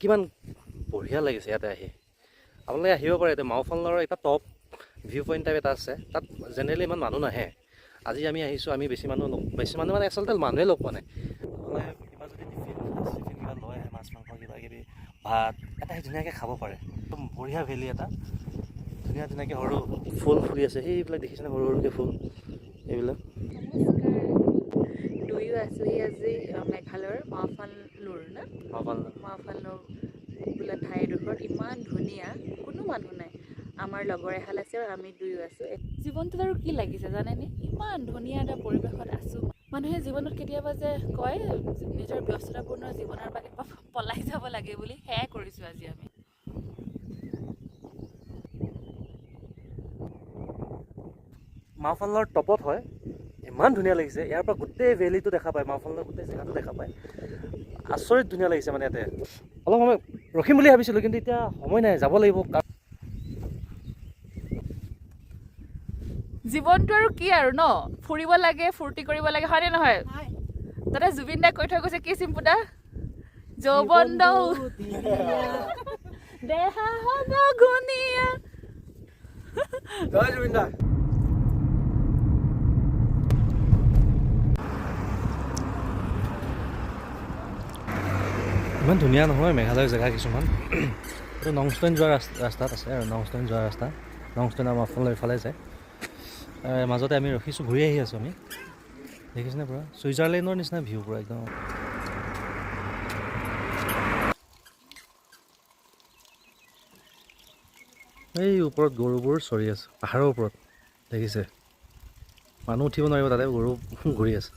কিমান বঢ়িয়া লাগিছে ইয়াতে আহি। আপোনালোকে আহিব পাৰে। এতিয়া মাওফালৰ এটা টপ ভিউ পইণ্ট টাইপ এটা আছে, তাত জেনেৰেলি ইমান মানুহ নাহে। আজি আমি আহিছোঁ, আমি বেছি মানুহ মানে আচলতে মানুহে লগ পোৱা নাই। আপোনালোকে কিবা যদি টিফিন কিবা লৈ আহে, মাছ মাংস কিবা কিবি ভাত এটা ধুনীয়াকৈ খাব পাৰে। একদম বঢ়িয়া ভেলি এটা, ধুনীয়া ধুনীয়াকৈ সৰু ফুল ফুলি আছে, সেইবিলাক দেখিছেনে সৰু সৰুকৈ ফুল এইবিলাক। দুয়ো আছোঁহি আজি মেঘালয়ৰ মাওফালুৰ না মাওফালুৰ বোলা ঠাইডোখৰত। ইমান ধুনীয়া, কোনো মানুহ নাই। আমাৰ লগৰ এহাল আছে আৰু আমি দুয়ো আছোঁ। জীৱনটোত আৰু কি লাগিছে জানেনে? ইমান ধুনীয়া এটা পৰিৱেশত আছোঁ। মানুহে জীৱনত কেতিয়াবা যে কয় নিজৰ ব্যস্ততাপূৰ্ণ জীৱনৰ পৰা পলাই যাব লাগে বুলি, সেয়াই কৰিছোঁ আজি আমি। মাওফালৰ টপত হয়, ইমান ধুনীয়া লাগিছে। ইয়াৰ পৰা গোটেই ভেলীটো দেখা পায়, মাওফালৰ গোটেই জেগাটো দেখা পায়। আচৰিত ধুনীয়া লাগিছে মানে ইয়াতে। অলপ সময় ৰখিম বুলি ভাবিছিলোঁ, কিন্তু এতিয়া সময় নাই, যাব লাগিব। জীৱনটো আৰু কি আৰু ন, ফুৰিব লাগে, ফূৰ্তি কৰিব লাগে, হয়নে নহয়? তাতে জুবিন দাই কৈ থৈ গৈছে কি চিম্পুদা, যৌৱন দেহা হ'ব ঘূণীয়া। জয় জুবিন দা। ইমান ধুনীয়া নহয় মেঘালয়ৰ জেগা কিছুমান। এইটো নংষ্টেন যোৱা ৰাস্তাত আছে আৰু নংষ্টেন যোৱা ৰাস্তা, নংষ্টেন আৰু মাওফালৰ ইফালে যায়। মাজতে আমি ৰখিছোঁ, ঘূৰি আহি আছোঁ আমি। দেখিছেনে পূৰা ছুইজাৰলেণ্ডৰ নিচিনা ভিউ পূৰা একদম। এই ওপৰত গৰুবোৰ চৰি আছে, পাহাৰৰ ওপৰত দেখিছে। মানুহ উঠিব নোৱাৰিব, তাতে গৰু ঘূৰি আছে।